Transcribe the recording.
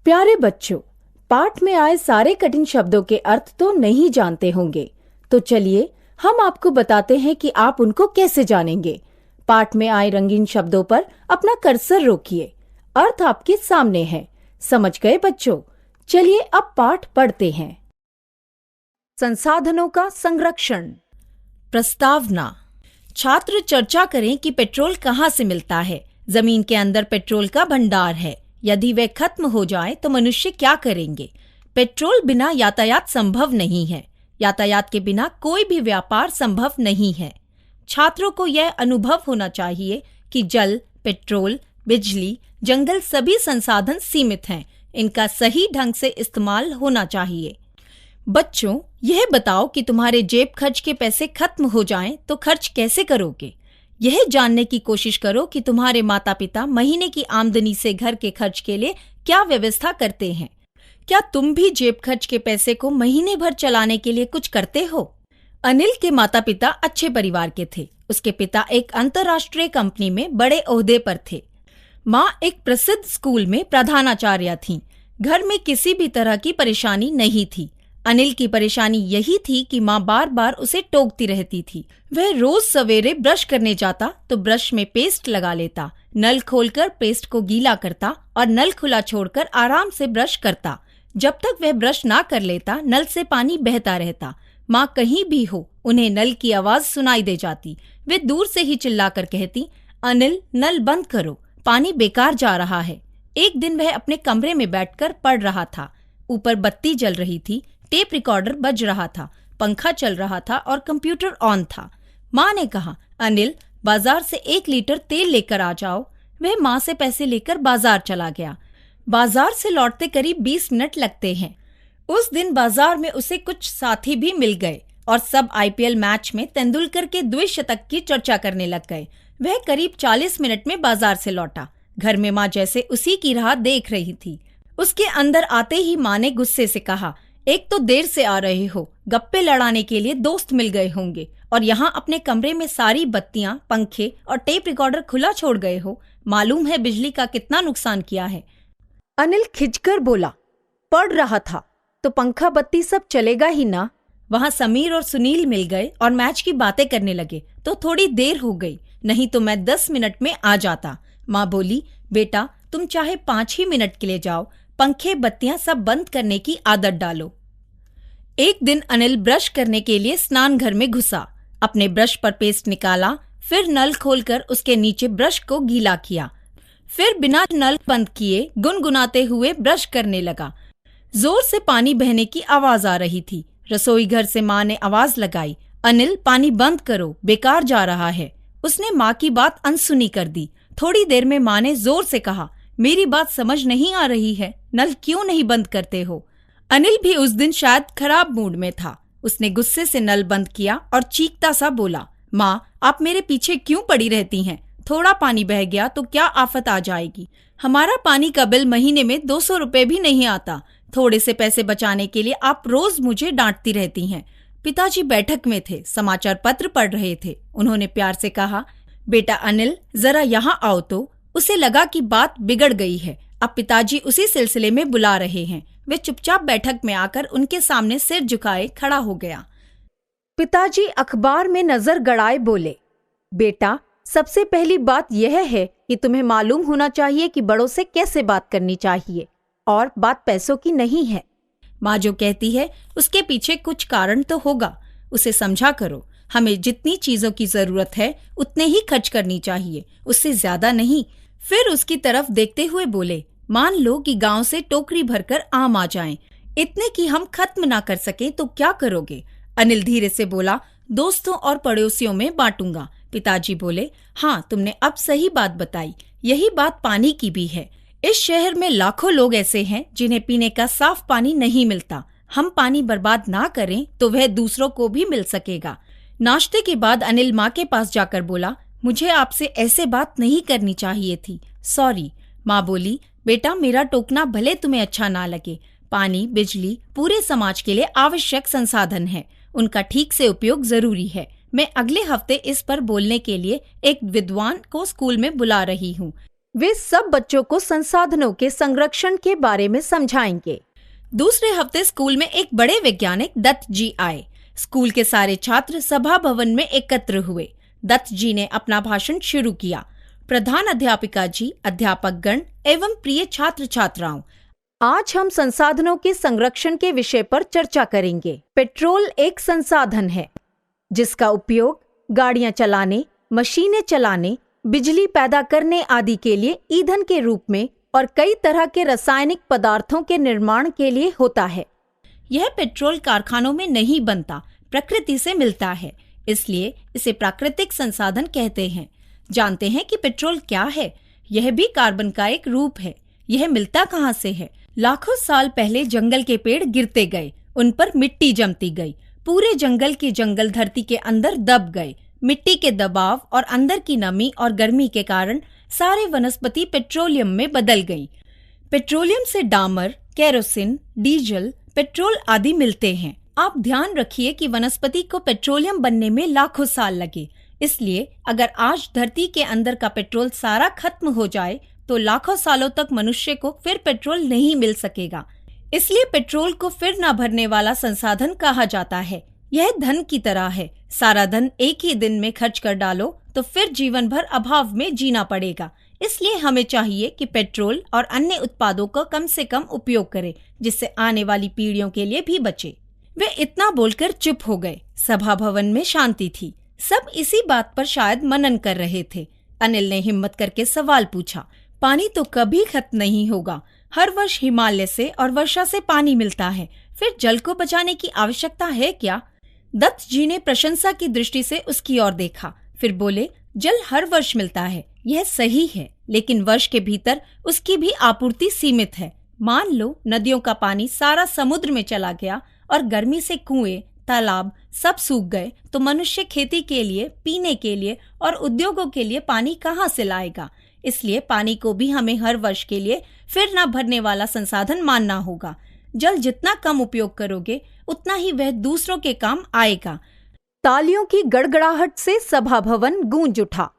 प्यारे बच्चों, पाठ में आए सारे कठिन शब्दों के अर्थ तो नहीं जानते होंगे, तो चलिए हम आपको बताते हैं कि आप उनको कैसे जानेंगे। पाठ में आए रंगीन शब्दों पर अपना कर्सर रोकिए। अर्थ आपके सामने है। समझ गए बच्चों? चलिए अब पाठ पढ़ते हैं। संसाधनों का संरक्षण। प्रस्तावना। छात्र चर्चा करें कि पेट्रोल कहाँ से मिलता है। जमीन के अंदर पेट्रोल का भंडार है। यदि वह खत्म हो जाए तो मनुष्य क्या करेंगे? पेट्रोल बिना यातायात संभव नहीं है। यातायात के बिना कोई भी व्यापार संभव नहीं है। छात्रों को यह अनुभव होना चाहिए कि जल, पेट्रोल, बिजली, जंगल सभी संसाधन सीमित हैं। इनका सही ढंग से इस्तेमाल होना चाहिए। बच्चों, यह बताओ कि तुम्हारे जेब खर्च के पैसे खत्म हो जाएं तो खर्च कैसे करोगे? यह जानने की कोशिश करो कि तुम्हारे माता पिता महीने की आमदनी से घर के खर्च के लिए क्या व्यवस्था करते हैं। क्या तुम भी जेब खर्च के पैसे को महीने भर चलाने के लिए कुछ करते हो? अनिल के माता पिता अच्छे परिवार के थे। उसके पिता एक अंतर्राष्ट्रीय कंपनी में बड़े ओहदे पर थे। माँ एक प्रसिद्ध स्कूल में प्रधानाचार्य थीं। घर में किसी भी तरह की परेशानी नहीं थी। अनिल की परेशानी यही थी कि माँ बार बार उसे टोकती रहती थी। वह रोज सवेरे ब्रश करने जाता तो ब्रश में पेस्ट लगा लेता, नल खोलकर पेस्ट को गीला करता और नल खुला छोड़कर आराम से ब्रश करता। जब तक वह ब्रश ना कर लेता, नल से पानी बहता रहता। माँ कहीं भी हो, उन्हें नल की आवाज सुनाई दे जाती। वे दूर से ही चिल्लाकर कहती, अनिल, नल बंद करो, पानी बेकार जा रहा है। एक दिन वह अपने कमरे में बैठकर पढ़ रहा था। ऊपर बत्ती जल रही थी, टेप रिकॉर्डर बज रहा था, पंखा चल रहा था और कंप्यूटर ऑन था। माँ ने कहा, अनिल, बाजार से 1 लीटर तेल लेकर आ जाओ। वह माँ से पैसे लेकर बाजार चला गया। बाजार से लौटते करीब 20 मिनट लगते हैं। उस दिन बाजार में उसे कुछ साथी भी मिल गए और सब IPL मैच में तेंदुलकर के द्विशतक की चर्चा करने लग गए। वह करीब 40 मिनट में बाजार से लौटा। घर में माँ जैसे उसी की राह देख रही थी। उसके अंदर आते ही माँ ने गुस्से से कहा, एक तो देर से आ रहे हो, गप्पे लड़ाने के लिए दोस्त मिल गए होंगे और यहाँ अपने कमरे में सारी बत्तियां, पंखे और टेप रिकॉर्डर खुला छोड़ गए हो। मालूम है बिजली का कितना नुकसान किया है? अनिल खिंचकर बोला, पढ़ रहा था तो पंखा बत्ती सब चलेगा ही ना। वहाँ समीर और सुनील मिल गए और मैच की बातें करने लगे तो थोड़ी देर हो गई, नहीं तो मैं 10 मिनट में आ जाता। माँ बोली, बेटा तुम चाहे 5 ही मिनट के लिए जाओ, पंखे बत्तियां सब बंद करने की आदत डालो। एक दिन अनिल ब्रश करने के लिए स्नान घर में घुसा। अपने ब्रश पर पेस्ट निकाला, फिर नल खोलकर उसके नीचे ब्रश को गीला किया। फिर बिना नल बंद किए गुनगुनाते हुए ब्रश करने लगा। जोर से पानी बहने की आवाज आ रही थी। रसोई घर से माँ ने आवाज लगाई, अनिल पानी बंद करो, बेकार जा रहा है। उसने माँ की बात अनसुनी कर दी। थोड़ी देर में माँ ने जोर से कहा, मेरी बात समझ नहीं आ रही है, नल क्यों नहीं बंद करते हो? अनिल भी उस दिन शायद खराब मूड में था। उसने गुस्से से नल बंद किया और चीखता सा बोला, माँ आप मेरे पीछे क्यों पड़ी रहती हैं? थोड़ा पानी बह गया तो क्या आफत आ जाएगी? हमारा पानी का बिल महीने में 200 रुपए भी नहीं आता। थोड़े से पैसे बचाने के लिए आप रोज मुझे डांटती रहती हैं। पिताजी बैठक में थे, समाचार पत्र पढ़ रहे थे। उन्होंने प्यार से कहा, बेटा अनिल जरा यहाँ आओ तो। उसे लगा कि बात बिगड़ गई है। अब पिताजी उसी सिलसिले में बुला रहे हैं। वे चुपचाप बैठक में आकर उनके सामने सिर झुकाए खड़ा हो गया। पिताजी अखबार में नजर गड़ाए बोले, बेटा सबसे पहली बात यह है कि तुम्हें मालूम होना चाहिए कि बड़ों से कैसे बात करनी चाहिए, और बात पैसों की नहीं है। माँ जो कहती है उसके पीछे कुछ कारण तो होगा, उसे समझा करो। हमें जितनी चीजों की जरूरत है उतने ही खर्च करनी चाहिए, उससे ज्यादा नहीं। फिर उसकी तरफ देखते हुए बोले, मान लो कि गांव से टोकरी भरकर आम आ जाएं, इतने की हम खत्म ना कर सके तो क्या करोगे? अनिल धीरे से बोला, दोस्तों और पड़ोसियों में बांटूंगा। पिताजी बोले, हाँ तुमने अब सही बात बताई। यही बात पानी की भी है। इस शहर में लाखों लोग ऐसे हैं जिन्हें पीने का साफ पानी नहीं मिलता। हम पानी बर्बाद ना करें तो वह दूसरों को भी मिल सकेगा। नाश्ते के बाद अनिल माँ के पास जाकर बोला, मुझे आपसे ऐसे बात नहीं करनी चाहिए थी, सॉरी। माँ बोली, बेटा मेरा टोकना भले तुम्हें अच्छा ना लगे, पानी, बिजली पूरे समाज के लिए आवश्यक संसाधन है। उनका ठीक से उपयोग जरूरी है। मैं अगले हफ्ते इस पर बोलने के लिए एक विद्वान को स्कूल में बुला रही हूँ। वे सब बच्चों को संसाधनों के संरक्षण के बारे में समझाएंगे। दूसरे हफ्ते स्कूल में एक बड़े वैज्ञानिक दत्त जी आए। स्कूल के सारे छात्र सभा भवन में एकत्र हुए। दत्त जी ने अपना भाषण शुरू किया। प्रधान अध्यापिका जी, अध्यापक गण एवं प्रिय छात्र छात्राओं, आज हम संसाधनों के संरक्षण के विषय पर चर्चा करेंगे। पेट्रोल एक संसाधन है जिसका उपयोग गाड़ियां चलाने, मशीनें चलाने, बिजली पैदा करने आदि के लिए ईंधन के रूप में और कई तरह के रासायनिक पदार्थों के निर्माण के लिए होता है। यह पेट्रोल कारखानों में नहीं बनता, प्रकृति से मिलता है, इसलिए इसे प्राकृतिक संसाधन कहते हैं। जानते हैं कि पेट्रोल क्या है? यह भी कार्बन का एक रूप है। यह मिलता कहाँ से है? लाखों साल पहले जंगल के पेड़ गिरते गए, उन पर मिट्टी जमती गई, पूरे जंगल के जंगल धरती के अंदर दब गए। मिट्टी के दबाव और अंदर की नमी और गर्मी के कारण सारे वनस्पति पेट्रोलियम में बदल गई। पेट्रोलियम से डामर, केरोसिन, डीजल, पेट्रोल आदि मिलते हैं। आप ध्यान रखिए कि वनस्पति को पेट्रोलियम बनने में लाखों साल लगे, इसलिए अगर आज धरती के अंदर का पेट्रोल सारा खत्म हो जाए तो लाखों सालों तक मनुष्य को फिर पेट्रोल नहीं मिल सकेगा। इसलिए पेट्रोल को फिर न भरने वाला संसाधन कहा जाता है। यह धन की तरह है, सारा धन एक ही दिन में खर्च कर डालो तो फिर जीवन भर अभाव में जीना पड़ेगा। इसलिए हमें चाहिए कि पेट्रोल और अन्य उत्पादों का कम से कम उपयोग करें, जिससे आने वाली पीढ़ियों के लिए भी बचे। वे इतना बोलकर चुप हो गए। सभा भवन में शांति थी। सब इसी बात पर शायद मनन कर रहे थे। अनिल ने हिम्मत करके सवाल पूछा, पानी तो कभी खत्म नहीं होगा। हर वर्ष हिमालय से और वर्षा से पानी मिलता है, फिर जल को बचाने की आवश्यकता है क्या? दत्त जी ने प्रशंसा की दृष्टि से उसकी ओर देखा, फिर बोले, जल हर वर्ष मिलता है, यह सही है, लेकिन वर्ष के भीतर उसकी भी आपूर्ति सीमित है। मान लो नदियों का पानी सारा समुद्र में चला गया और गर्मी से कुएं, तालाब सब सूख गए, तो मनुष्य खेती के लिए, पीने के लिए और उद्योगों के लिए पानी कहाँ से लाएगा? इसलिए पानी को भी हमें हर वर्ष के लिए फिर न भरने वाला संसाधन मानना होगा। जल जितना कम उपयोग करोगे उतना ही वह दूसरों के काम आएगा। तालियों की गड़गड़ाहट से सभा भवन गूंज उठा।